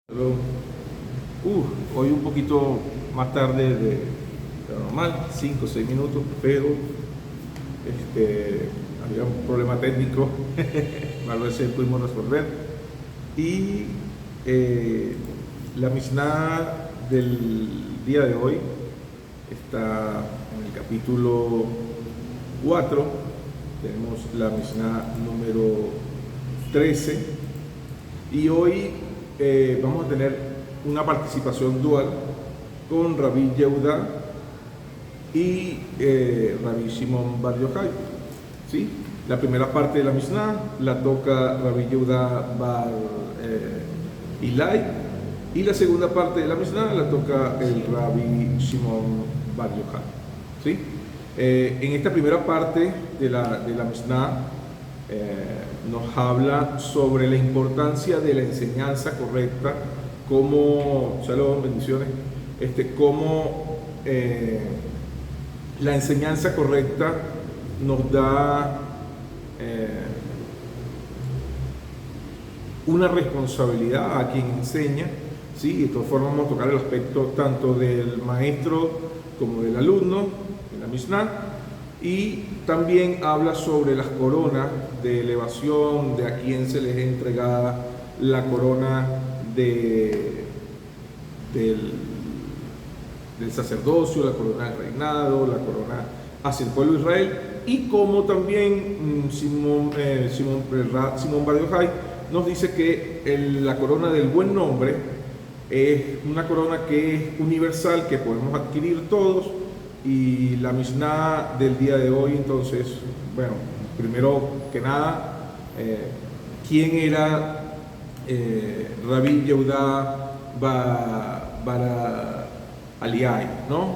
Pero, hoy un poquito más tarde de lo normal, 5 o 6 minutos, pero había un problema técnico, a veces pudimos resolver. Y la Mishnah del día de hoy está en el capítulo 4, tenemos la Mishnah número 13, y hoy vamos a tener una participación dual con Rabbi Yehuda y Rabbi Shimon Bar Yochai, ¿sí? La primera parte de la Mishnah la toca Rabbi Yehuda Bar Ilai, y la segunda parte de la Mishnah la toca el Rabbi Shimon Bar Yochai, ¿sí? En esta primera parte de la Mishnah nos habla sobre la importancia de la enseñanza correcta, como, shalom, bendiciones, como la enseñanza correcta nos da una responsabilidad a quien enseña, ¿sí? De todas formas vamos a tocar el aspecto tanto del maestro como del alumno en la Mishnah. Y también habla sobre las coronas de elevación, de a quién se les es entregada la corona del sacerdocio, la corona del reinado, la corona hacia el pueblo de Israel, y como también Simón Bar Yochai nos dice que la corona del buen nombre es una corona que es universal, que podemos adquirir todos. Y la Mishnah del día de hoy, entonces, bueno, primero que nada, ¿quién era Rabbi Yehuda Bar Aliai, ¿no?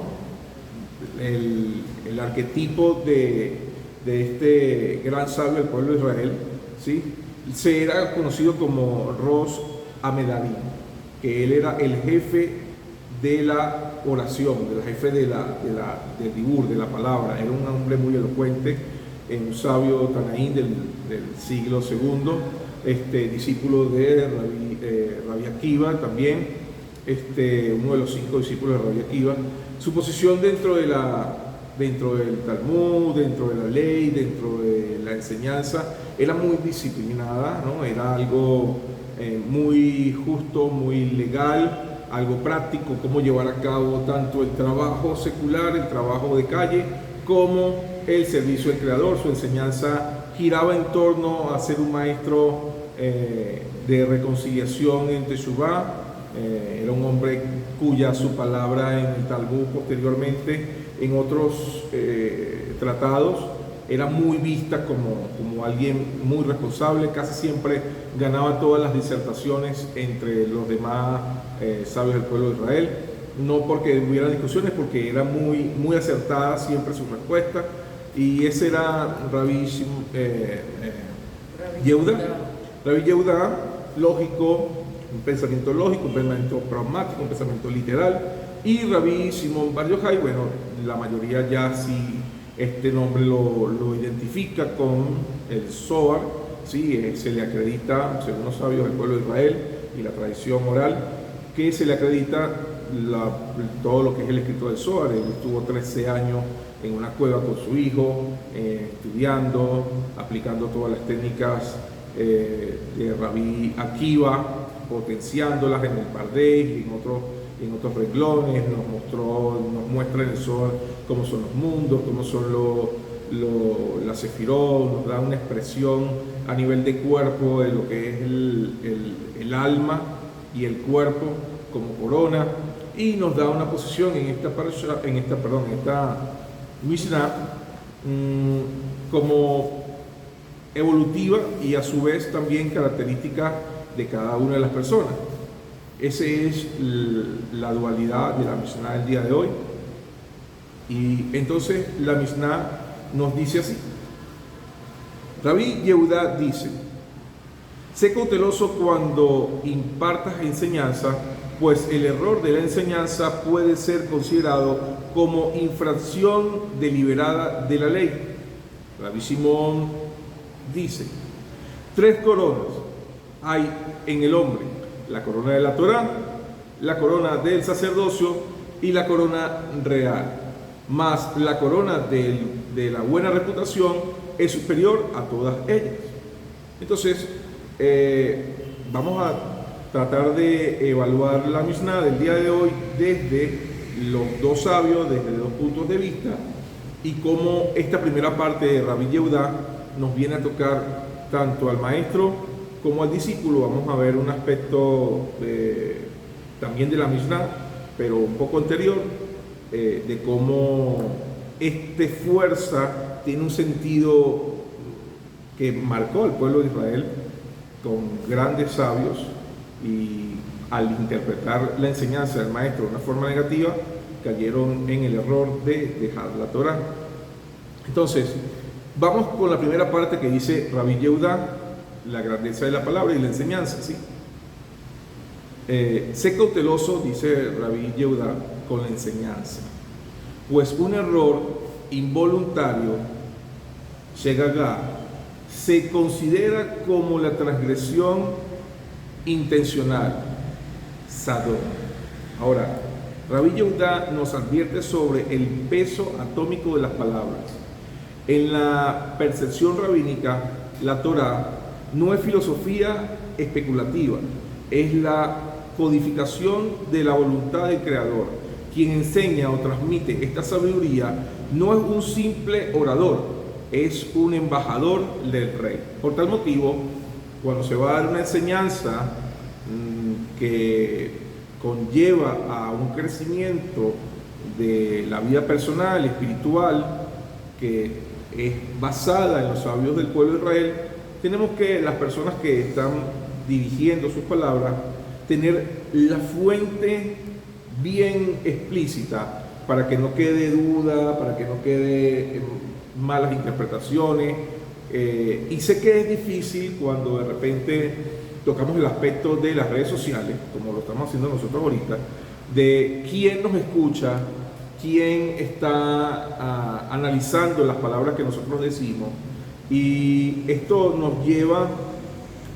El arquetipo de este gran sabio del pueblo de Israel, ¿sí? Se era conocido como Rosh Amedavim, que él era el jefe de la oración, del jefe del dibur, de la palabra. Era un hombre muy elocuente, un sabio Tanaín del siglo II, discípulo de Rabbi Akiva también, uno de los 5 discípulos de Rabbi Akiva. Su posición dentro del Talmud, dentro de la ley, dentro de la enseñanza, era muy disciplinada, ¿no? Era algo muy justo, muy legal, algo práctico, cómo llevar a cabo tanto el trabajo secular, el trabajo de calle, como el servicio al Creador. Su enseñanza giraba en torno a ser un maestro de reconciliación en Teshuvah. Era un hombre cuya su palabra en el Talmud, posteriormente en otros tratados, era muy vista como alguien muy responsable. Casi siempre ganaba todas las disertaciones entre los demás sabios del pueblo de Israel, no porque hubiera discusiones, porque era muy acertada siempre su respuesta. Y ese era Rabbi Yehuda. Rabbi Yehuda, lógico, un pensamiento lógico, un pensamiento pragmático, un pensamiento literal. Y Rabbi Shimon Bar Yochai, bueno, la mayoría ya sí este nombre lo identifica con el Zohar, ¿sí? Se le acredita, según los sabios del pueblo de Israel y la tradición oral, que se le acredita todo lo que es el escrito del Zohar. Él estuvo 13 años en una cueva con su hijo, estudiando, aplicando todas las técnicas de Rabbi Akiva, potenciándolas en el Pardes y en otros renglones. Nos muestra en el Zohar cómo son los mundos, cómo son las sefirot, nos da una expresión a nivel de cuerpo de lo que es el alma y el cuerpo como corona, y nos da una posición en esta Mishnah como evolutiva y a su vez también característica de cada una de las personas. Esa es la dualidad de la Mishnah del día de hoy. Y entonces la Mishnah nos dice así. Rabbi Yehuda dice: sé cauteloso cuando impartas enseñanza, pues el error de la enseñanza puede ser considerado como infracción deliberada de la ley. Rabbi Shimon dice: 3 coronas hay en el hombre: la corona de la Torá, la corona del sacerdocio y la corona real. Más la corona de la buena reputación es superior a todas ellas. Entonces, vamos a tratar de evaluar la Mishnah del día de hoy desde los dos sabios, desde dos puntos de vista, y cómo esta primera parte de Rabbi Yehudá nos viene a tocar tanto al maestro como al discípulo. Vamos a ver un aspecto también de la Mishnah, pero un poco anterior, de cómo esta fuerza tiene un sentido que marcó al pueblo de Israel con grandes sabios, y al interpretar la enseñanza del maestro de una forma negativa, cayeron en el error de dejar la Torá. Entonces, vamos con la primera parte que dice Rabbi Yehudá, la grandeza de la palabra y la enseñanza, ¿sí? Sé cauteloso, dice Rabbi Yehudá, con la enseñanza, pues un error involuntario, shegagá, se considera como la transgresión intencional, sadón. Ahora, Rabbi Yehudá nos advierte sobre el peso atómico de las palabras. En la percepción rabínica, la Torá no es filosofía especulativa, es la codificación de la voluntad del Creador. Quien enseña o transmite esta sabiduría no es un simple orador, es un embajador del Rey. Por tal motivo, cuando se va a dar una enseñanza que conlleva a un crecimiento de la vida personal, espiritual, que es basada en los sabios del pueblo de Israel, tenemos que las personas que están dirigiendo sus palabras tener la fuente bien explícita para que no quede duda, para que no quede malas interpretaciones. Y sé que es difícil cuando de repente tocamos el aspecto de las redes sociales, como lo estamos haciendo nosotros ahorita, de quién nos escucha, quién está analizando las palabras que nosotros decimos. Y esto nos lleva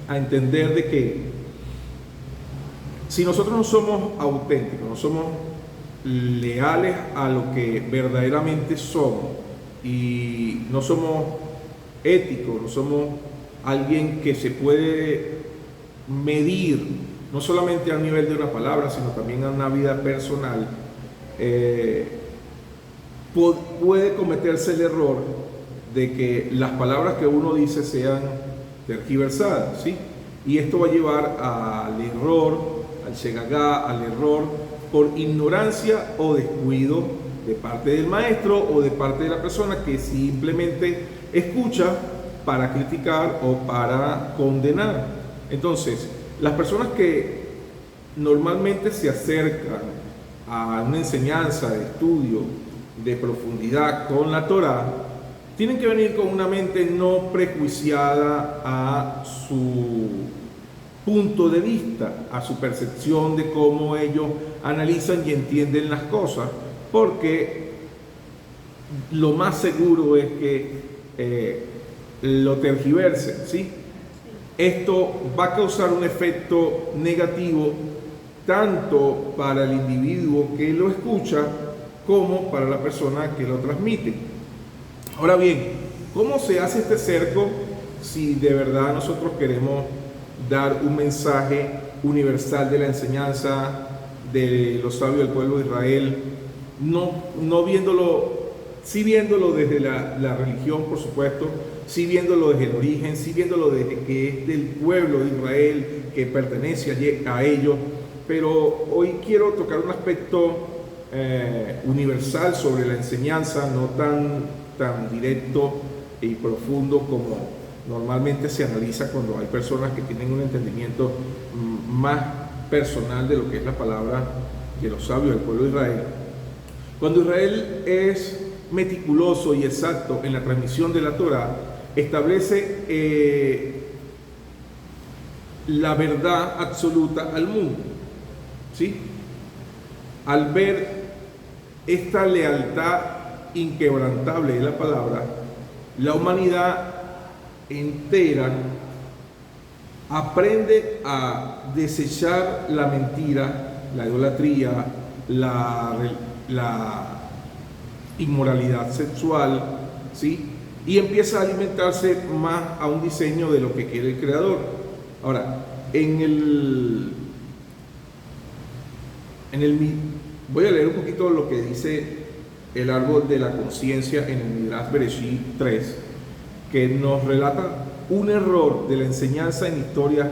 a entender de que si nosotros no somos auténticos, no somos leales a lo que verdaderamente somos, y no somos éticos, no somos alguien que se puede medir, no solamente a nivel de una palabra, sino también a una vida personal, puede cometerse el error de que las palabras que uno dice sean tergiversadas, ¿sí? Y esto va a llevar al error, al shegagá, al error por ignorancia o descuido de parte del maestro o de parte de la persona que simplemente escucha para criticar o para condenar. Entonces, las personas que normalmente se acercan a una enseñanza de estudio de profundidad con la Torá, tienen que venir con una mente no prejuiciada a su punto de vista, a su percepción de cómo ellos analizan y entienden las cosas, porque lo más seguro es que lo tergiversen, ¿sí? Esto va a causar un efecto negativo tanto para el individuo que lo escucha como para la persona que lo transmite. Ahora bien, ¿cómo se hace este cerco si de verdad nosotros queremos dar un mensaje universal de la enseñanza de los sabios del pueblo de Israel, no viéndolo, sí viéndolo desde la religión, por supuesto, sí viéndolo desde el origen, sí viéndolo desde que es del pueblo de Israel, que pertenece a ellos, pero hoy quiero tocar un aspecto universal sobre la enseñanza, no tan directo y profundo como normalmente se analiza cuando hay personas que tienen un entendimiento más personal de lo que es la palabra de los sabios del pueblo de Israel. Cuando Israel es meticuloso y exacto en la transmisión de la Torá, establece la verdad absoluta al mundo, ¿sí? Al ver esta lealtad inquebrantable de la palabra, la humanidad entera aprende a desechar la mentira, la idolatría, la inmoralidad sexual, ¿sí? Y empieza a alimentarse más a un diseño de lo que quiere el Creador. Ahora, voy a leer un poquito lo que dice el árbol de la conciencia en el Midrash Bereshit 3, que nos relata un error de la enseñanza en historia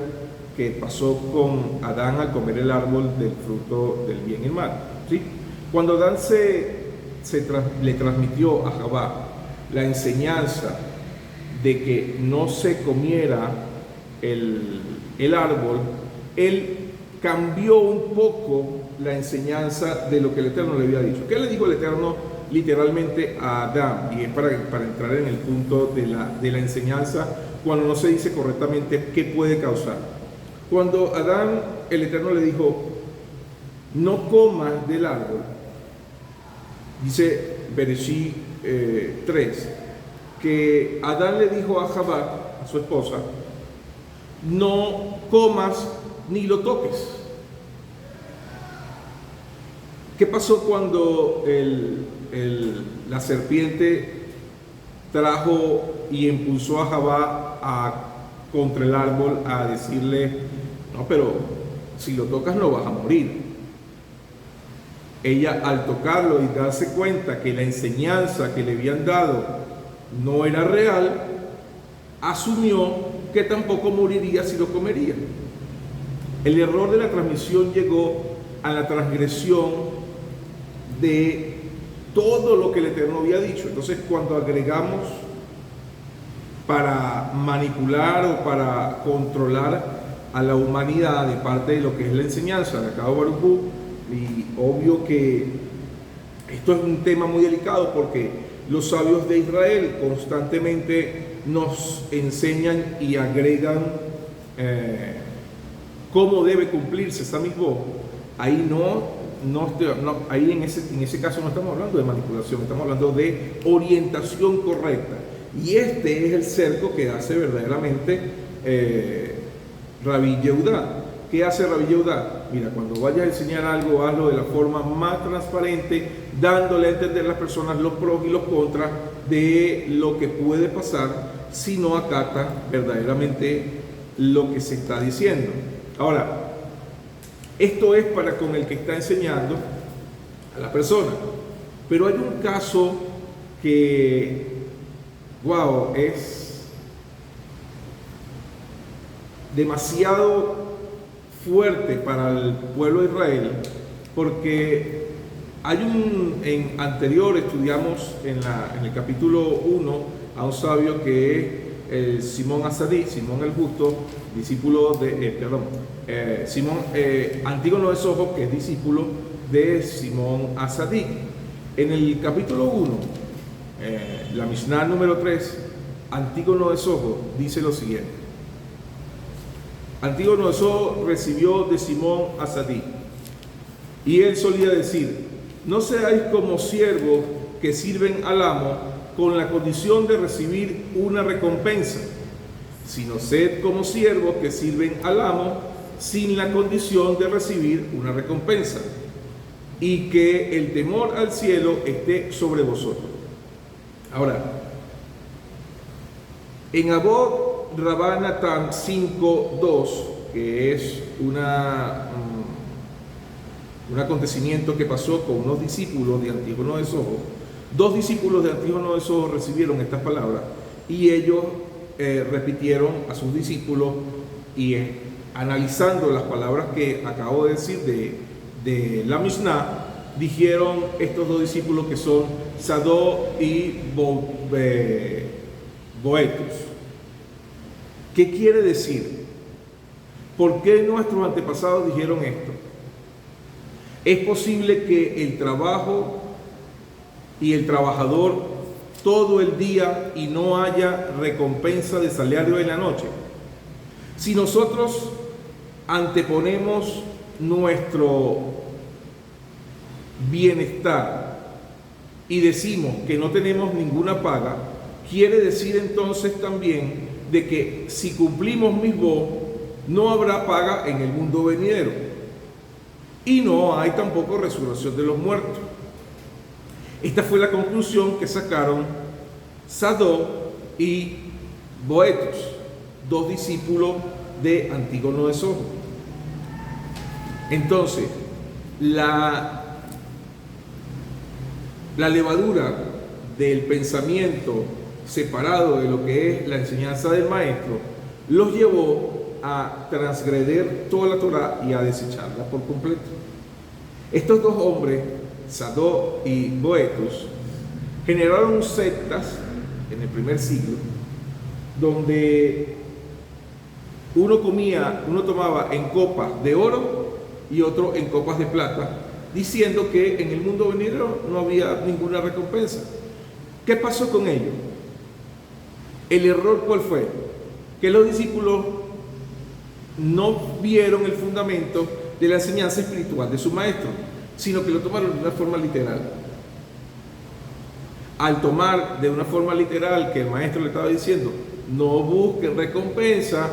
que pasó con Adán al comer el árbol del fruto del bien y el mal, ¿sí? Cuando Adán le transmitió a Javá la enseñanza de que no se comiera el árbol, él cambió un poco la enseñanza de lo que el Eterno le había dicho. ¿Qué le dijo el Eterno literalmente a Adán? Y es para entrar en el punto de la enseñanza, cuando no se dice correctamente qué puede causar. Cuando Adán, el Eterno le dijo, no comas del árbol, dice Bereshit 3, que Adán le dijo a Javá, a su esposa, no comas ni lo toques. ¿Qué pasó cuando la serpiente trajo y impulsó a Javá contra el árbol a decirle, no, pero si lo tocas no vas a morir? Ella, al tocarlo y darse cuenta que la enseñanza que le habían dado no era real, asumió que tampoco moriría si lo comería. El error de la transmisión llegó a la transgresión de todo lo que el Eterno había dicho. Entonces, cuando agregamos para manipular o para controlar a la humanidad de parte de lo que es la enseñanza de Akadosh Baruj Hu, y obvio que esto es un tema muy delicado porque los sabios de Israel constantemente nos enseñan y agregan cómo debe cumplirse esa misma. Ahí ahí en ese caso no estamos hablando de manipulación, estamos hablando de orientación correcta. Y este es el cerco que hace verdaderamente Rabbi Yehudá. ¿Qué hace Rabbi Yehudá? Mira, cuando vayas a enseñar algo, hazlo de la forma más transparente, dándole a entender a las personas los pros y los contras de lo que puede pasar si no acata verdaderamente lo que se está diciendo. Ahora, esto es para con el que está enseñando a la persona. Pero hay un caso que, wow, es demasiado fuerte para el pueblo de Israel, porque en anterior estudiamos en el capítulo 1 a un sabio que es Simón Asadí, Simón el Justo, discípulo de, Antígono de Sojo, que es discípulo de Simón Asadí. En el capítulo 1, la Mishnah número 3, Antígono de Sojo dice lo siguiente. Antígono de Sojo recibió de Simón Asadí, y él solía decir, no seáis como siervos que sirven al amo con la condición de recibir una recompensa, sino sed como siervos que sirven al amo sin la condición de recibir una recompensa, y que el temor al cielo esté sobre vosotros. Ahora, en Abod Rabá Natán 5.2, que es un acontecimiento que pasó con unos discípulos de Antígono de Sojo. Dos discípulos de Antígono de Sojo recibieron estas palabras y ellos repitieron a sus discípulos, y analizando las palabras que acabo de decir de la Mishnah, dijeron estos dos discípulos, que son Sadó y Boetus. ¿Qué quiere decir? ¿Por qué nuestros antepasados dijeron esto? Es posible que el trabajo y el trabajador todo el día y no haya recompensa de salario en la noche. Si nosotros anteponemos nuestro bienestar y decimos que no tenemos ninguna paga, quiere decir entonces también de que si cumplimos misbó, no habrá paga en el mundo venidero, y no hay tampoco resurrección de los muertos. Esta fue la conclusión que sacaron Sadoc y Boetus, dos discípulos de Antígono de Samos. Entonces, la levadura del pensamiento separado de lo que es la enseñanza del maestro los llevó a transgreder toda la Torá y a desecharla por completo. Estos dos hombres, Sadoc y Boetus, generaron sectas en el primer siglo, donde uno tomaba en copas de oro y otro en copas de plata, diciendo que en el mundo venidero no había ninguna recompensa. ¿Qué pasó con ellos? El error, ¿cuál fue? Que los discípulos no vieron el fundamento de la enseñanza espiritual de su maestro, sino que lo tomaron de una forma literal. Al tomar de una forma literal que el maestro le estaba diciendo, no busquen recompensa,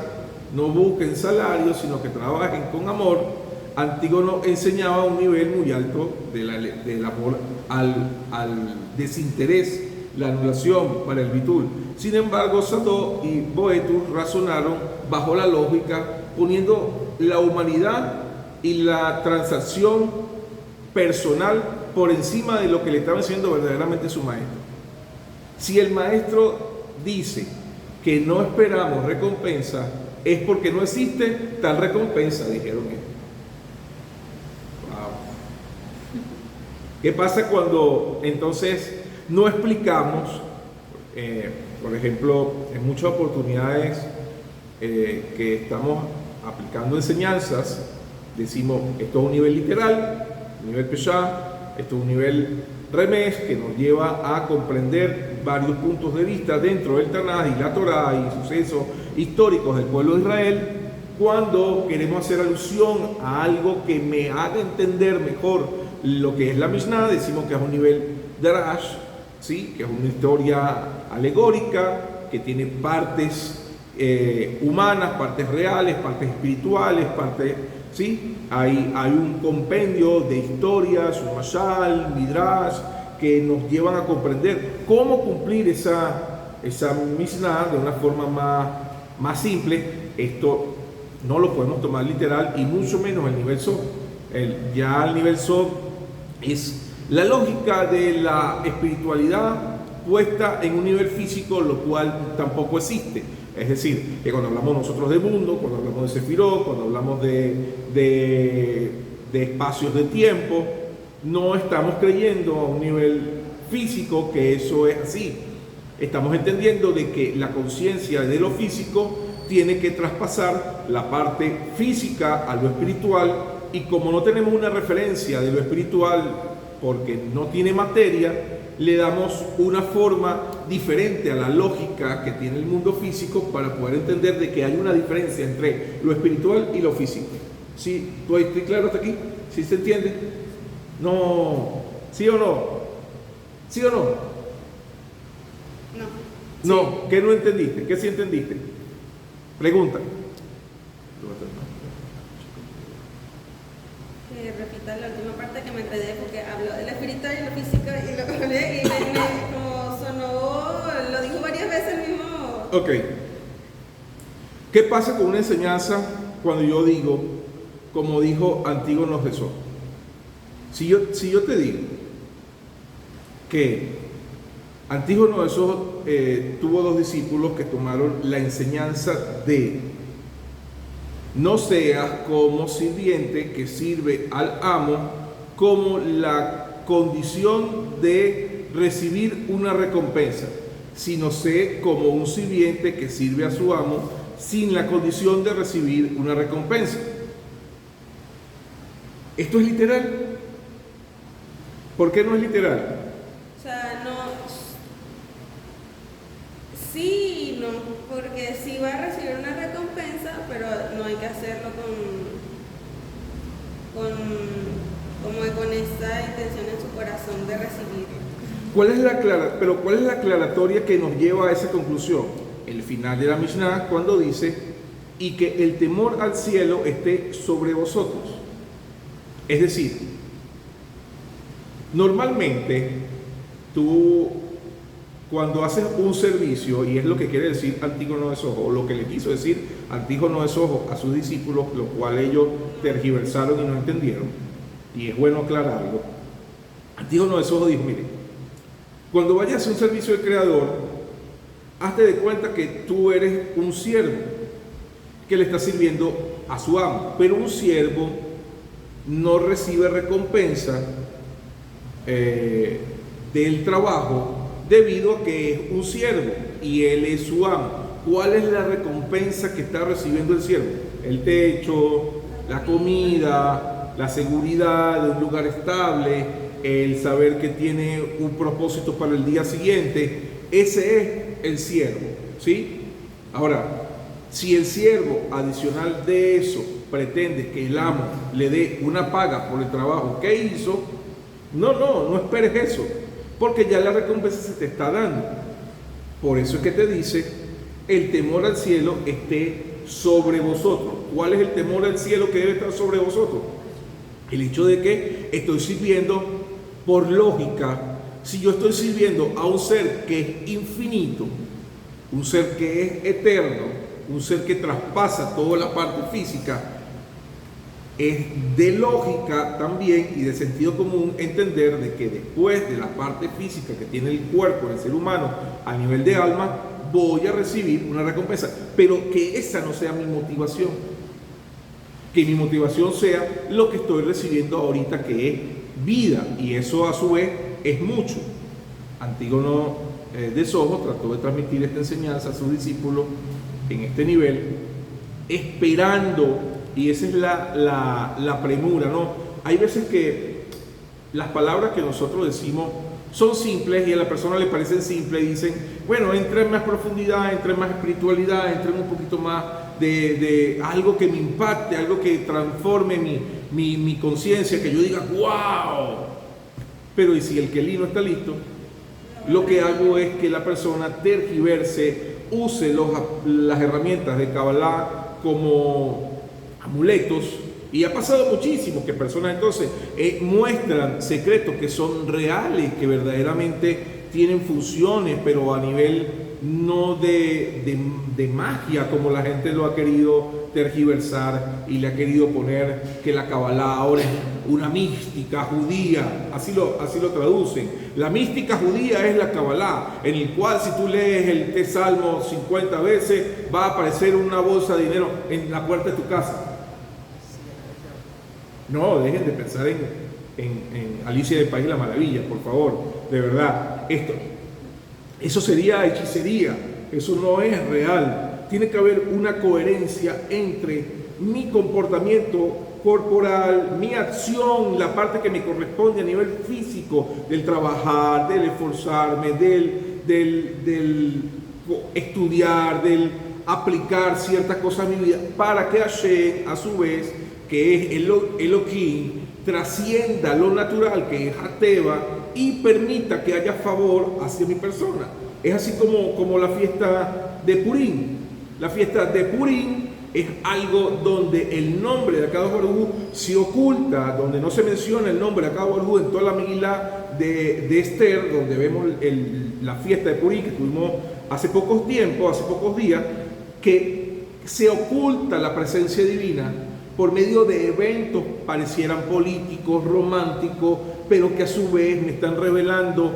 no busquen salario, sino que trabajen con amor, Antígono enseñaba un nivel muy alto del amor al desinterés, la anulación para el bitul. Sin embargo, Sadoc y Boetus razonaron bajo la lógica, poniendo la humanidad y la transacción personal por encima de lo que le estaba enseñando verdaderamente su maestro. Si el maestro dice que no esperamos recompensa, es porque no existe tal recompensa, dijeron ellos. Wow. ¿Qué pasa cuando entonces no explicamos? Por ejemplo, en muchas oportunidades que estamos aplicando enseñanzas, decimos, esto es un nivel literal, un nivel Peshá, esto es un nivel Remés, que nos lleva a comprender varios puntos de vista dentro del Tanaj y la Torá y sucesos históricos del pueblo de Israel. Cuando queremos hacer alusión a algo que me haga entender mejor lo que es la Mishnah, decimos que es un nivel Darash, ¿sí? Que es una historia alegórica, que tiene partes humanas, partes reales, partes espirituales, partes, ¿sí? Hay un compendio de historias, un mashal, midrash, que nos llevan a comprender cómo cumplir esa Mishnah de una forma más simple. Esto no lo podemos tomar literal, y mucho menos el nivel Sod. Ya el nivel Sod es la lógica de la espiritualidad puesta en un nivel físico, lo cual tampoco existe. Es decir, que cuando hablamos nosotros de mundo, cuando hablamos de Sefirot, cuando hablamos de espacios de tiempo, no estamos creyendo a un nivel físico que eso es así. Estamos entendiendo de que la conciencia de lo físico tiene que traspasar la parte física a lo espiritual, y como no tenemos una referencia de lo espiritual porque no tiene materia, le damos una forma diferente a la lógica que tiene el mundo físico para poder entender de que hay una diferencia entre lo espiritual y lo físico. ¿Sí? ¿Estoy claro hasta aquí? ¿Sí se entiende? No. ¿Sí o no? ¿Sí o no? No. No. Sí. ¿Qué no entendiste? ¿Qué sí entendiste? Pregunta. Repita la última parte que me enredé, porque habló de la espiritual y la física y lo hablé y como sonó, lo dijo varias veces el mismo. Ok. ¿Qué pasa con una enseñanza cuando yo digo, como dijo Antígono de Samos? Si yo te digo que Antígono de Samos tuvo dos discípulos que tomaron la enseñanza de no seas como sirviente que sirve al amo, como la condición de recibir una recompensa, sino sé como un sirviente que sirve a su amo sin la condición de recibir una recompensa. ¿Esto es literal? ¿Por qué no es literal? O sea, no. Sí y no, porque sí va a recibir una recompensa, pero no hay que hacerlo con esa intención en su corazón de recibirlo. ¿Cuál es la aclaratoria que nos lleva a esa conclusión? El final de la Mishnah, cuando dice y que el temor al cielo esté sobre vosotros. Es decir, normalmente tú cuando haces un servicio, y es lo que quiere decir Antígono de Sojo, o lo que le quiso decir Antígono de Sojo a sus discípulos, lo cual ellos tergiversaron y no entendieron, y es bueno aclararlo. Antígono de Sojo dijo, mire, cuando vayas a hacer un servicio del Creador, hazte de cuenta que tú eres un siervo que le está sirviendo a su amo, pero un siervo no recibe recompensa del trabajo debido a que es un siervo y él es su amo. ¿Cuál es la recompensa que está recibiendo el siervo? El techo, la comida, la seguridad de un lugar estable, el saber que tiene un propósito para el día siguiente. Ese es el siervo, ¿sí? Ahora, si el siervo, adicional de eso, pretende que el amo le dé una paga por el trabajo que hizo, no esperes eso, porque ya la recompensa se te está dando. Por eso es que te dice, el temor al cielo esté sobre vosotros. ¿Cuál es el temor al cielo que debe estar sobre vosotros? El hecho de que estoy sirviendo por lógica. Si yo estoy sirviendo a un ser que es infinito, un ser que es eterno, un ser que traspasa toda la parte física, es de lógica también y de sentido común entender de que después de la parte física que tiene el cuerpo del ser humano a nivel de alma, voy a recibir una recompensa, pero que esa no sea mi motivación, que mi motivación sea lo que estoy recibiendo ahorita, que es vida, y eso a su vez es mucho. Antígono de Sojo trató de transmitir esta enseñanza a sus discípulos en este nivel, esperando. Y esa es la premura, ¿no? Hay veces que las palabras que nosotros decimos son simples y a la persona le parecen simples y dicen, bueno, entra en más profundidad, entra en más espiritualidad, entra en un poquito más de algo que me impacte, algo que transforme mi conciencia, que yo diga, wow. Pero ¿y si el Kelí no está listo? Lo que hago es que la persona tergiverse, use las herramientas de Kabbalah como amuletos, y ha pasado muchísimo que personas entonces muestran secretos que son reales, que verdaderamente tienen funciones, pero a nivel no de magia como la gente lo ha querido tergiversar y le ha querido poner que la Kabbalah ahora es una mística judía, así lo traducen. La mística judía es la Kabbalah, en el cual si tú lees el Salmo 50 veces va a aparecer una bolsa de dinero en la puerta de tu casa. No, dejen de pensar en Alicia del País de la Maravilla, por favor, de verdad. Eso sería hechicería, eso no es real. Tiene que haber una coherencia entre mi comportamiento corporal, mi acción, la parte que me corresponde a nivel físico, del trabajar, del esforzarme, del estudiar, del aplicar ciertas cosas a mi vida, para que Hashem, a su vez, que es Elohim, trascienda lo natural, que es Ateva, y permita que haya favor hacia mi persona. Es así como la fiesta de Purim. La fiesta de Purim es algo donde el nombre de Akadosh Baruj Hu se oculta, donde no se menciona el nombre de Akadosh Baruj Hu en toda la Megilá de Esther, donde vemos la fiesta de Purim que tuvimos hace pocos días, que se oculta la presencia divina por medio de eventos parecieran políticos, románticos, pero que a su vez me están revelando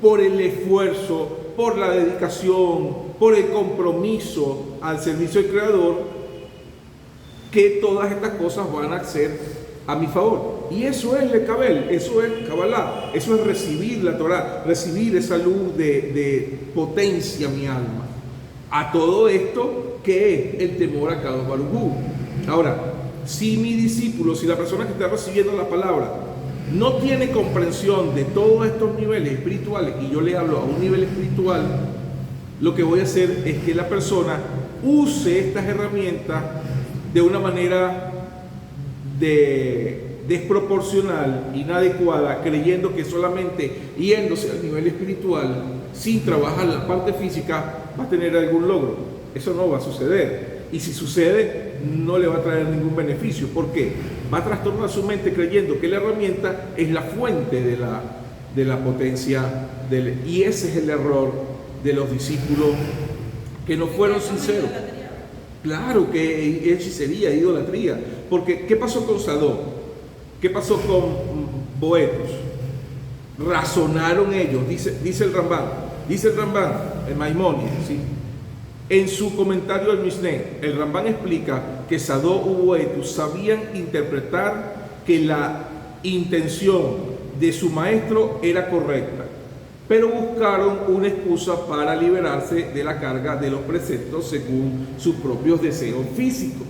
por el esfuerzo, por la dedicación, por el compromiso al servicio del Creador, que todas estas cosas van a ser a mi favor. Y eso es Lekabel, eso es Kabbalah, eso es recibir la Torah, recibir esa luz de potencia a mi alma. A todo esto, ¿qué es el temor a Kadosh Baruj Hu? Ahora, si mi discípulo, si la persona que está recibiendo la palabra no tiene comprensión de todos estos niveles espirituales, y yo le hablo a un nivel espiritual, lo que voy a hacer es que la persona use estas herramientas de una manera desproporcional, inadecuada, creyendo que solamente yéndose al nivel espiritual, sin trabajar la parte física, va a tener algún logro. Eso no va a suceder. Y si sucede, no le va a traer ningún beneficio. ¿Por qué? Va a trastornar su mente creyendo que la herramienta es la fuente de la potencia. Y ese es el error de los discípulos que no fueron sinceros. Claro que hechicería, idolatría. Porque, ¿qué pasó con Sadoc? ¿Qué pasó con Boetos? Razonaron ellos, dice el Rambam, el Maimónides, ¿sí? En su comentario al Mishneh, el Rambam explica que Sadoc u Boetos sabían interpretar que la intención de su maestro era correcta, pero buscaron una excusa para liberarse de la carga de los preceptos según sus propios deseos físicos.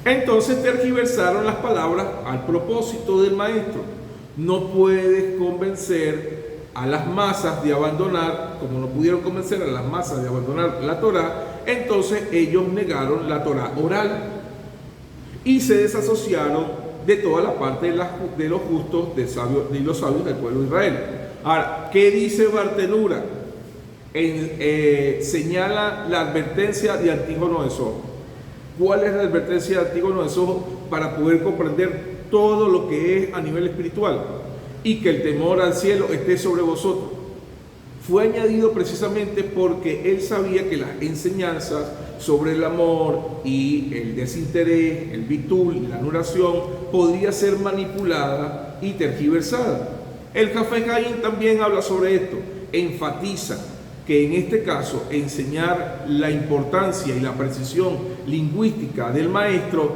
Entonces tergiversaron las palabras al propósito del maestro. No puedes convencer a las masas de abandonar, como no pudieron convencer a las masas de abandonar la Torá, entonces ellos negaron la Torá oral y se desasociaron de toda la parte de los justos de los sabios del pueblo de Israel. Ahora, ¿qué dice Bartenura? Señala la advertencia de Antígono de Soro. ¿Cuál es la advertencia de Antígono de Soro para poder comprender todo lo que es a nivel espiritual? Y que el temor al cielo esté sobre vosotros. Fue añadido precisamente porque él sabía que las enseñanzas sobre el amor y el desinterés, el bitul, la anulación, podría ser manipulada y tergiversada. El Jafet Haim también habla sobre esto, enfatiza que en este caso enseñar la importancia y la precisión lingüística del maestro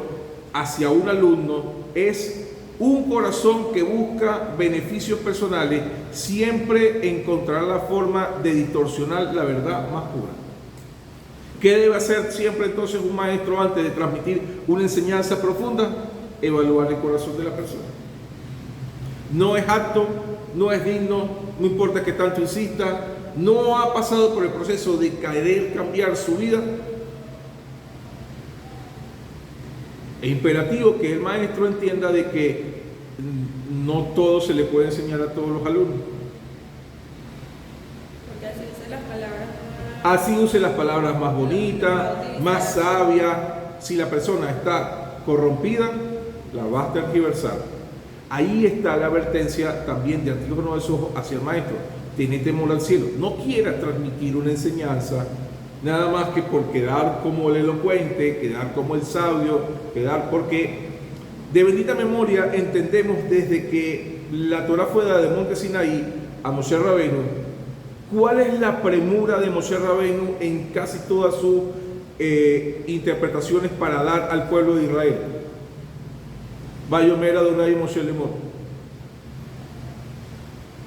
hacia un alumno es un corazón que busca beneficios personales, siempre encontrará la forma de distorsionar la verdad más pura. ¿Qué debe hacer siempre entonces un maestro antes de transmitir una enseñanza profunda? Evaluar el corazón de la persona. No es apto, no es digno, no importa que tanto insista, no ha pasado por el proceso de querer cambiar su vida. Es imperativo que el maestro entienda de que no todo se le puede enseñar a todos los alumnos. Porque así usa las palabras Así use las palabras más bonitas, más sabias. Si la persona está corrompida, la va a tergiversar. Ahí está la advertencia también de Antígono de Soro hacia el maestro. Tiene temor al cielo. No quiera transmitir una enseñanza nada más que por quedar como el elocuente, quedar como el sabio, porque de bendita memoria entendemos desde que la Torá fue dada del monte Sinaí a Moshe Rabbeinu, cuál es la premura de Moshe Rabbeinu en casi todas sus interpretaciones para dar al pueblo de Israel. Vayomer Adonai Moshe Lemor.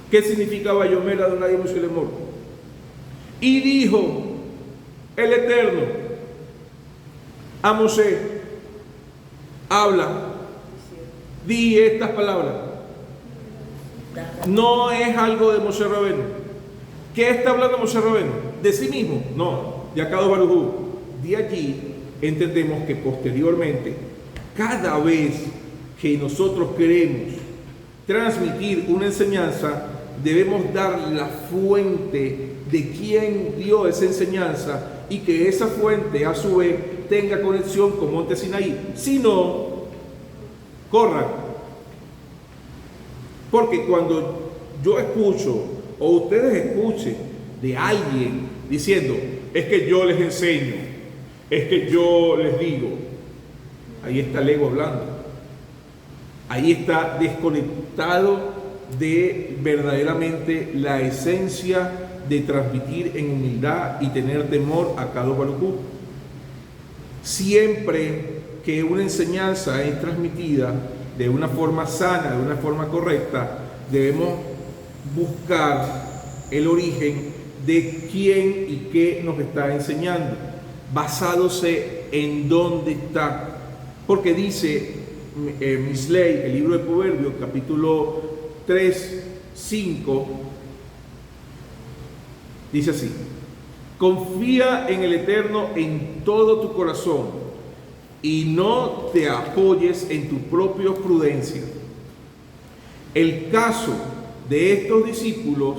¿Qué significa Vayomer Adonai Moshe Lemor? Y dijo el Eterno a Moshe, habla, di estas palabras. No es algo de Moshe Rabbeinu. ¿Qué está hablando Moshe Rabbeinu? ¿De sí mismo? No, de Akadosh Baruj Hu. De allí entendemos que posteriormente, cada vez que nosotros queremos transmitir una enseñanza, debemos dar la fuente de quién dio esa enseñanza y que esa fuente a su vez tenga conexión con Monte Sinaí. Si no, corran. Porque cuando yo escucho o ustedes escuchen de alguien diciendo, es que yo les enseño, es que yo les digo, ahí está el ego hablando. Ahí está desconectado de verdaderamente la esencia de transmitir en humildad y tener temor a Akadosh Baruj Hu. Siempre que una enseñanza es transmitida de una forma sana, de una forma correcta, debemos buscar el origen de quién y qué nos está enseñando, basándose en dónde está. Porque dice Misley, el libro de Proverbios, capítulo 3, 5, dice así: confía en el Eterno en todo tu corazón y no te apoyes en tu propia prudencia. El caso de estos discípulos,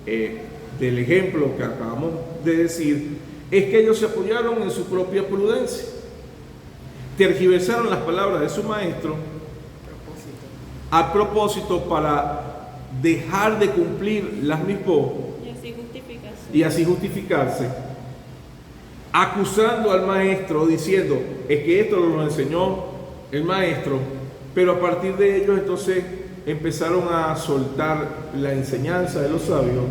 del ejemplo que acabamos de decir, es que ellos se apoyaron en su propia prudencia, tergiversaron las palabras de su maestro a propósito para dejar de cumplir las mitzvot y así justificarse, acusando al maestro, diciendo, es que esto lo enseñó el maestro, pero a partir de ellos entonces empezaron a soltar la enseñanza de los sabios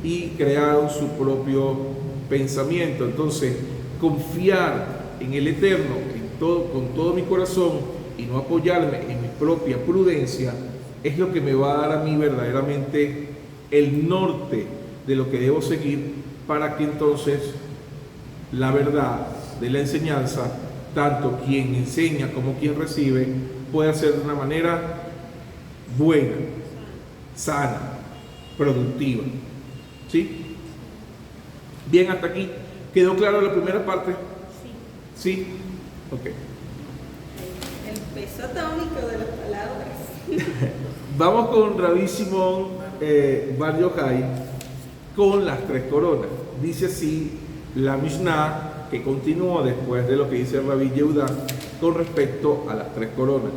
y crearon su propio pensamiento. Entonces, confiar en el Eterno con todo mi corazón y no apoyarme en mi propia prudencia es lo que me va a dar a mí verdaderamente el norte de lo que debo seguir, para que entonces la verdad de la enseñanza, tanto quien enseña como quien recibe, pueda ser de una manera buena, sana, productiva. ¿Sí? Bien, hasta aquí. ¿Quedó claro la primera parte? Sí. ¿Sí? Ok. El peso atómico de las palabras. Vamos con Rabbi Shimon Bar Yochai con las tres coronas. Dice así la Mishnah, que continúa después de lo que dice Rabbi Yehuda con respecto a las tres coronas: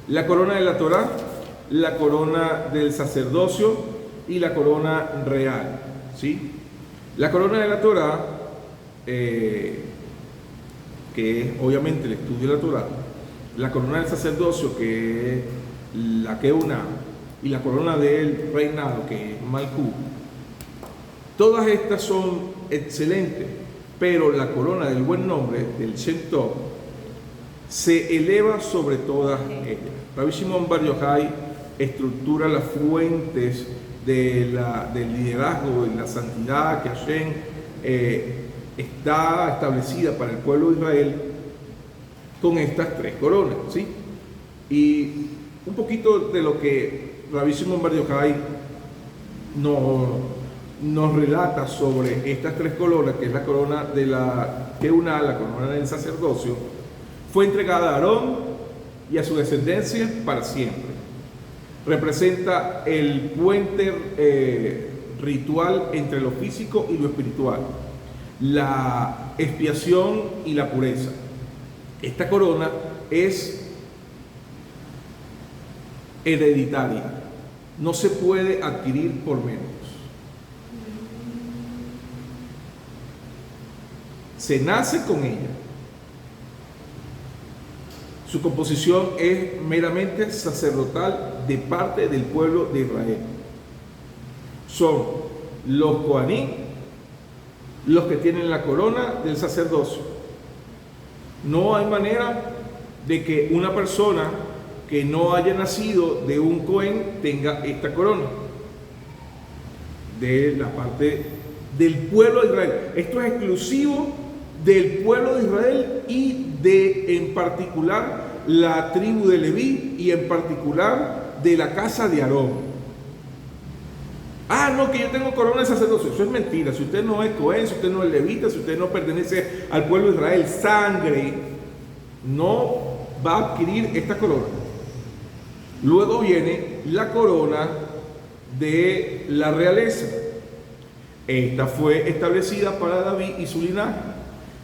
la corona de la Torá, la corona del sacerdocio y la corona real. ¿Sí? La corona de la Torá, que es obviamente el estudio de la Torá, la corona del sacerdocio, que es la Keuna, y la corona del reinado, que es Malkú. Todas estas son excelentes, pero la corona del buen nombre, del Shem Tov, se eleva sobre todas ellas. Rabbi Shimon Bar Yochai estructura las fuentes del liderazgo y la santidad que Hashem está establecida para el pueblo de Israel con estas tres coronas, ¿sí? Y un poquito de lo que Rabbi Shimon Bar Yochai nos relata sobre estas tres coronas, que es la corona de la Keuna, la corona del sacerdocio, fue entregada a Aarón y a su descendencia para siempre. Representa el puente ritual entre lo físico y lo espiritual, la expiación y la pureza. Esta corona es hereditaria, no se puede adquirir por méritos. Se nace con ella. Su composición es meramente sacerdotal de parte del pueblo de Israel. Son los Kohanim los que tienen la corona del sacerdocio. No hay manera de que una persona que no haya nacido de un Cohen tenga esta corona de la parte del pueblo de Israel. Esto es exclusivo del pueblo de Israel y de, en particular, la tribu de Leví y en particular de la casa de Aarón. Ah, no, que yo tengo corona de sacerdocio. Eso es mentira. Si usted no es Cohen, si usted no es levita, si usted no pertenece al pueblo de Israel, sangre, no va a adquirir esta corona. Luego viene la corona de la realeza. Esta fue establecida para David y su linaje.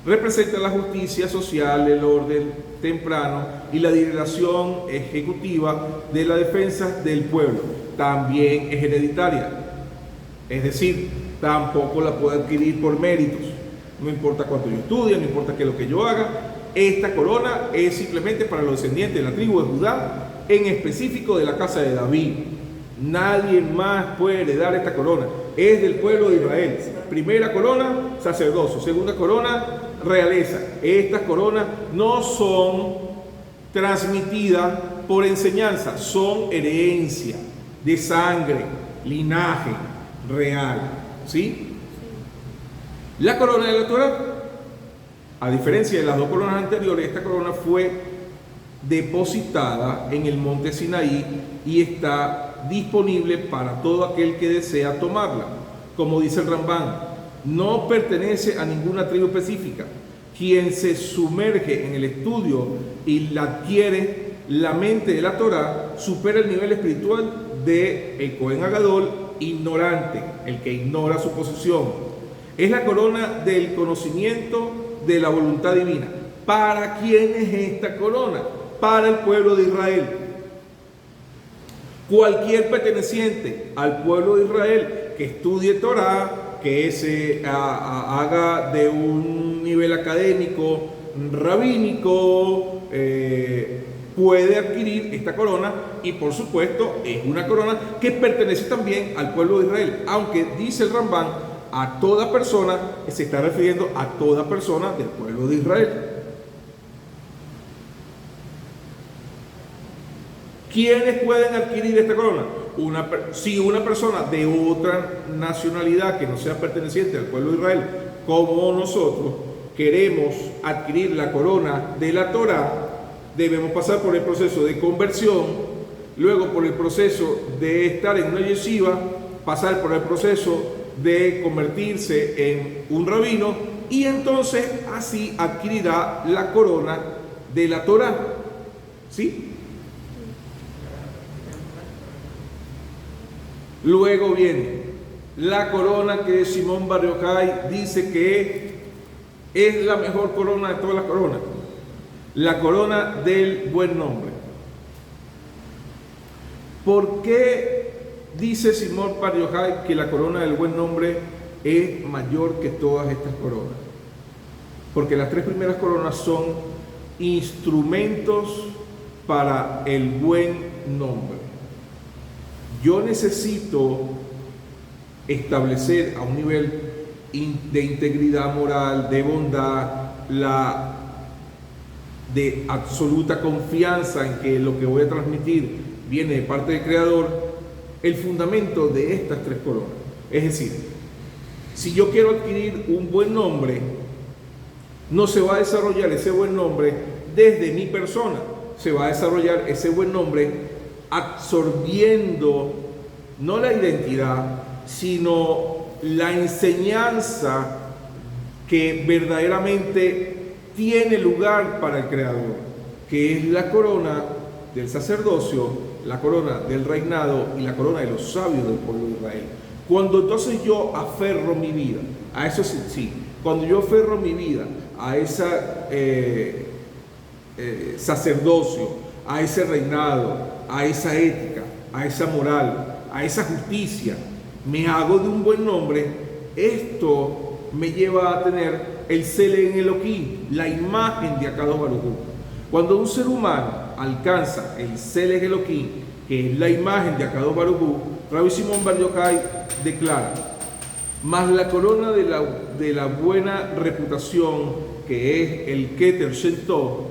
Representa la justicia social, el orden temprano y la dirección ejecutiva de la defensa del pueblo. También es hereditaria, es decir, tampoco la puedo adquirir por méritos. No importa cuánto yo estudie, no importa qué es lo que yo haga, esta corona es simplemente para los descendientes de la tribu de Judá, en específico de la casa de David. Nadie más puede heredar esta corona, es del pueblo de Israel. Primera corona, sacerdocio. Segunda corona, realeza. Estas coronas no son transmitidas por enseñanza, son herencia de sangre, linaje real. ¿Sí? La corona de la Torá, a diferencia de las dos coronas anteriores, esta corona fue depositada en el monte Sinaí y está disponible para todo aquel que desea tomarla. Como dice el Rambán, no pertenece a ninguna tribu específica. Quien se sumerge en el estudio y la adquiere, la mente de la Torá, supera el nivel espiritual de el Cohen Agadol ignorante, el que ignora su posición. Es la corona del conocimiento de la voluntad divina. ¿Para quién es esta corona? Para el pueblo de Israel. Cualquier perteneciente al pueblo de Israel que estudie Torah, que se haga de un nivel académico, rabínico, puede adquirir esta corona, y por supuesto es una corona que pertenece también al pueblo de Israel, aunque dice el Rambán a toda persona, se está refiriendo a toda persona del pueblo de Israel. ¿Quiénes pueden adquirir esta corona? Si una persona de otra nacionalidad que no sea perteneciente al pueblo de Israel, como nosotros, queremos adquirir la corona de la Torá, debemos pasar por el proceso de conversión, luego por el proceso de estar en una yeshiva, pasar por el proceso de convertirse en un rabino, y entonces así adquirirá la corona de la Torá. ¿Sí? Luego viene la corona que Simón Bar Yochai dice que es la mejor corona de todas las coronas, la corona del buen nombre. ¿Por qué dice Simón Bar Yochai que la corona del buen nombre es mayor que todas estas coronas? Porque las tres primeras coronas son instrumentos para el buen nombre. Yo necesito establecer a un nivel de integridad moral, de bondad, de absoluta confianza en que lo que voy a transmitir viene de parte del Creador, el fundamento de estas tres coronas. Es decir, si yo quiero adquirir un buen nombre, no se va a desarrollar ese buen nombre desde mi persona, se va a desarrollar ese buen nombre absorbiendo no la identidad, sino la enseñanza que verdaderamente tiene lugar para el Creador, que es la corona del sacerdocio, la corona del reinado y la corona de los sabios del pueblo de Israel. Cuando entonces yo aferro mi vida, a eso sí, cuando yo aferro mi vida a ese sacerdocio, a ese reinado, a esa ética, a esa moral, a esa justicia, me hago de un buen nombre, esto me lleva a tener el Selen Elohim, la imagen de Akadosh Baruj Hu. Cuando un ser humano alcanza el Selen Elohim, que es la imagen de Akadosh Baruj Hu, Rabbi Simón Bar Yochai declara: más la corona de la buena reputación, que es el Keter Shem Tov,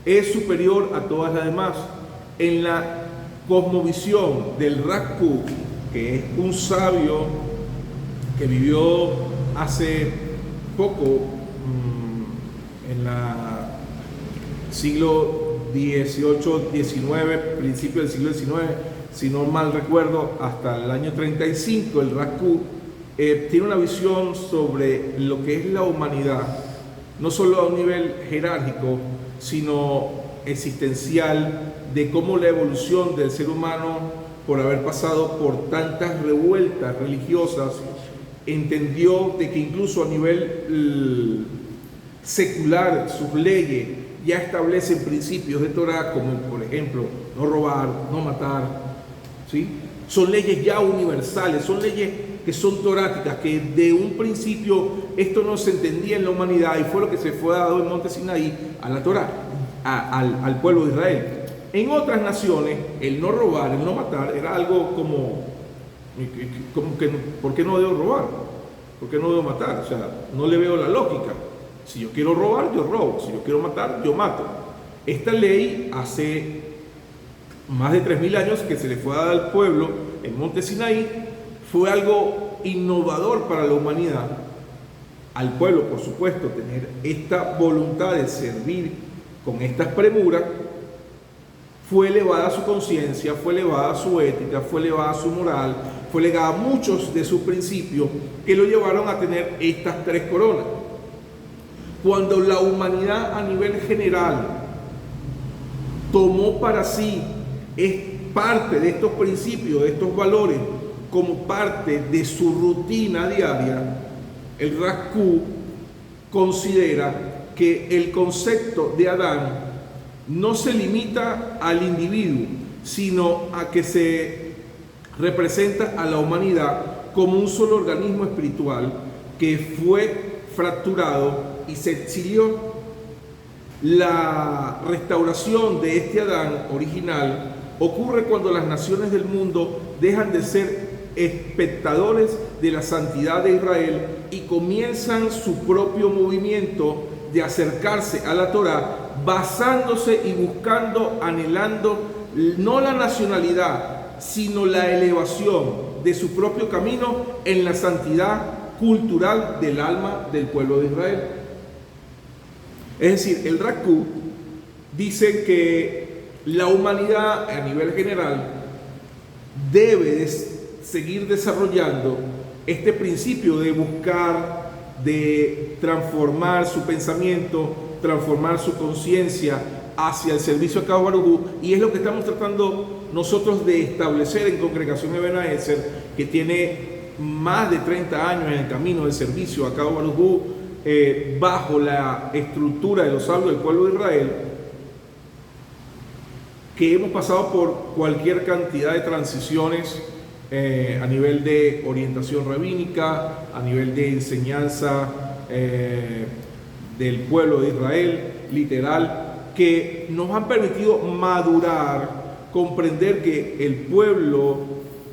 es superior a todas las demás. En la cosmovisión del Rav Kook, que es un sabio que vivió hace poco, en la siglo XVIII, XIX, principio del siglo XIX, si no mal recuerdo, hasta el año 35, el Rav Kook tiene una visión sobre lo que es la humanidad, no solo a un nivel jerárquico, sino existencial, de cómo la evolución del ser humano, por haber pasado por tantas revueltas religiosas, entendió de que incluso a nivel secular sus leyes ya establecen principios de Torah, como por ejemplo no robar, no matar, ¿sí? Son leyes ya universales, son leyes que son toráticas, que de un principio esto no se entendía en la humanidad, y fue lo que se fue dado en Monte Sinaí a la Torah, al pueblo de Israel. En otras naciones, el no robar, el no matar, era algo como que, ¿por qué no debo robar? ¿Por qué no debo matar? O sea, no le veo la lógica. Si yo quiero robar, yo robo. Si yo quiero matar, yo mato. Esta ley hace más de 3000 años que se le fue dada al pueblo en Monte Sinaí, fue algo innovador para la humanidad. Al pueblo, por supuesto, tener esta voluntad de servir con estas premuras, fue elevada su conciencia, fue elevada su ética, fue elevada su moral, fue elevada muchos de sus principios que lo llevaron a tener estas tres coronas. Cuando la humanidad a nivel general tomó para sí parte de estos principios, de estos valores, como parte de su rutina diaria, el Rascú considera que el concepto de Adán no se limita al individuo, sino a que se representa a la humanidad como un solo organismo espiritual que fue fracturado y se exilió. La restauración de este Adán original ocurre cuando las naciones del mundo dejan de ser espectadores de la santidad de Israel y comienzan su propio movimiento de acercarse a la Torá, basándose y buscando, anhelando no la nacionalidad, sino la elevación de su propio camino en la santidad cultural del alma del pueblo de Israel. Es decir, el Rascú dice que la humanidad a nivel general debe de seguir desarrollando este principio de buscar, de transformar su pensamiento, transformar su conciencia hacia el servicio a Kadosh Baruj Hu, y es lo que estamos tratando nosotros de establecer en Congregación Eben Haezer, que tiene más de 30 años en el camino del servicio a Kadosh Baruj Hu, bajo la estructura de los sabios del pueblo de Israel, que hemos pasado por cualquier cantidad de transiciones a nivel de orientación rabínica, a nivel de enseñanza del pueblo de Israel, literal, que nos han permitido madurar, comprender que el pueblo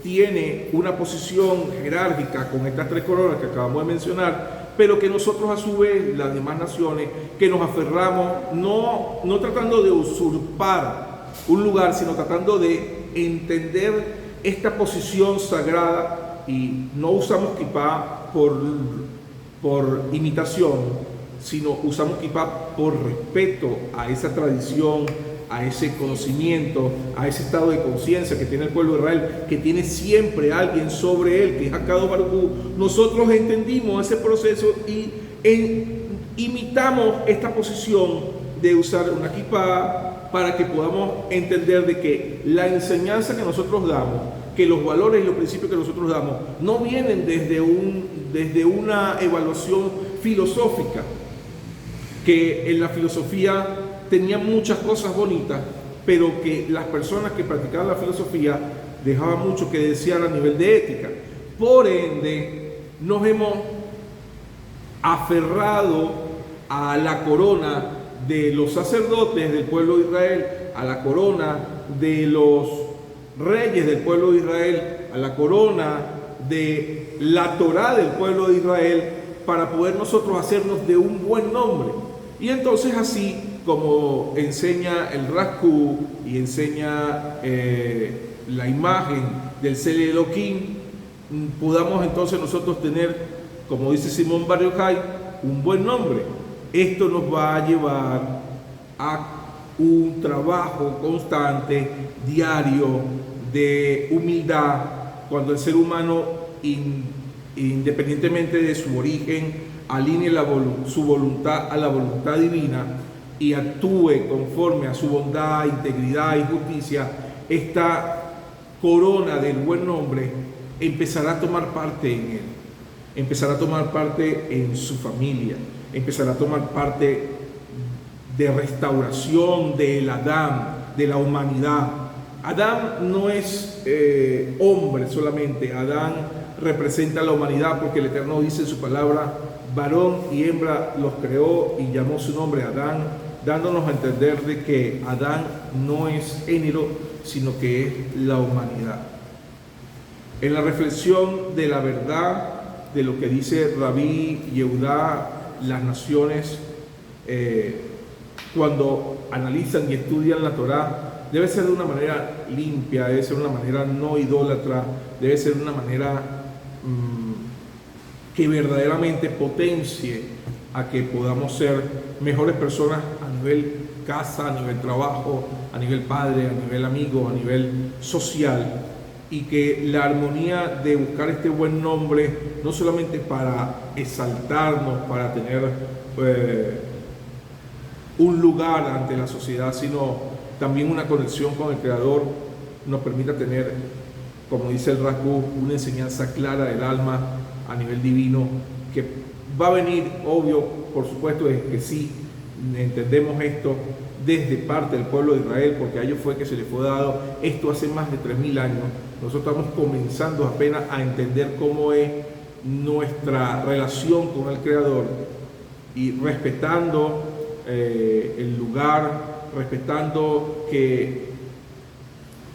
tiene una posición jerárquica con estas tres coronas que acabamos de mencionar, pero que nosotros a su vez, las demás naciones, que nos aferramos, no tratando de usurpar un lugar, sino tratando de entender esta posición sagrada, y no usamos kipá por imitación, sino usamos kipá por respeto a esa tradición, a ese conocimiento, a ese estado de conciencia que tiene el pueblo de Israel, que tiene siempre alguien sobre él, que es Kadosh Baruj Hu. Nosotros entendimos ese proceso y imitamos esta posición de usar una kipá para que podamos entender de que la enseñanza que nosotros damos, que los valores y los principios que nosotros damos, no vienen desde una evaluación filosófica, que en la filosofía tenía muchas cosas bonitas, pero que las personas que practicaban la filosofía dejaban mucho que desear a nivel de ética. Por ende, nos hemos aferrado a la corona de los sacerdotes del pueblo de Israel, a la corona de los reyes del pueblo de Israel, a la corona de la Torá del pueblo de Israel, para poder nosotros hacernos de un buen nombre. Y entonces, así como enseña el Rascú y enseña la imagen del Sele Elohim, podamos entonces nosotros tener, como dice Simón Bar Yochai, un buen nombre. Esto nos va a llevar a un trabajo constante, diario, de humildad, cuando el ser humano, independientemente de su origen, alinee su voluntad a la voluntad divina y actúe conforme a su bondad, integridad y justicia. Esta corona del buen nombre empezará a tomar parte en él, empezará a tomar parte en su familia, empezará a tomar parte de restauración del Adán, de la humanidad. Adán no es hombre solamente, Adán representa a la humanidad, porque el Eterno dice en su palabra: varón y hembra los creó y llamó su nombre Adán, dándonos a entender de que Adán no es género, sino que es la humanidad. En la reflexión de la verdad de lo que dice Rabí Yehudá, las naciones, cuando analizan y estudian la Torá, debe ser de una manera limpia, debe ser de una manera no idólatra, debe ser de una manera que verdaderamente potencie a que podamos ser mejores personas a nivel casa, a nivel trabajo, a nivel padre, a nivel amigo, a nivel social, y que la armonía de buscar este buen nombre, no solamente para exaltarnos, para tener un lugar ante la sociedad, sino también una conexión con el Creador, nos permita tener, como dice el Rascú, una enseñanza clara del alma a nivel divino, que va a venir, obvio, por supuesto, es que sí, entendemos esto desde parte del pueblo de Israel, porque a ellos fue que se les fue dado esto hace más de 3000 años. Nosotros estamos comenzando apenas a entender cómo es nuestra relación con el Creador y respetando el lugar, respetando que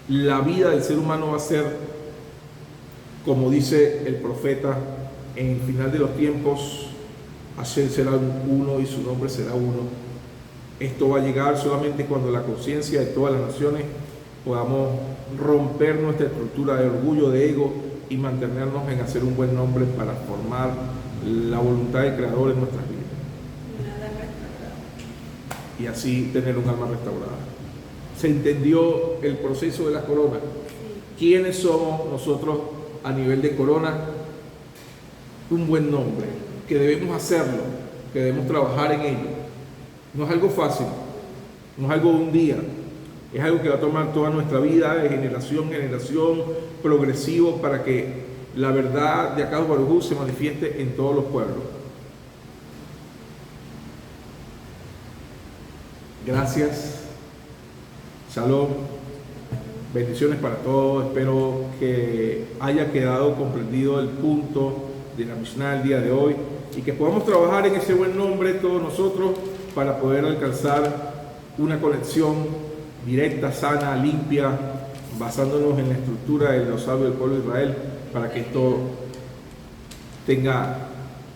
la vida del ser humano va a ser, como dice el profeta, en el final de los tiempos, Hashem será uno y su nombre será uno. Esto va a llegar solamente cuando la conciencia de todas las naciones podamos romper nuestra estructura de orgullo, de ego y mantenernos en hacer un buen nombre para formar la voluntad del Creador en nuestras vidas. Y así tener un alma restaurada. Se entendió el proceso de la corona. ¿Quiénes somos nosotros a nivel de corona? Un buen nombre, que debemos hacerlo, que debemos trabajar en ello. No es algo fácil, no es algo de un día, es algo que va a tomar toda nuestra vida, de generación en generación, progresivo, para que la verdad de Akadosh Baruj Hu se manifieste en todos los pueblos. Gracias. Shalom. Bendiciones para todos. Espero que haya quedado comprendido el punto de la Mishnah el día de hoy y que podamos trabajar en ese buen nombre todos nosotros para poder alcanzar una conexión directa, sana, limpia, basándonos en la estructura de los sabios del pueblo de Israel, para que esto tenga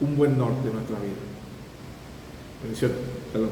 un buen norte en nuestra vida. Bendiciones. Shalom.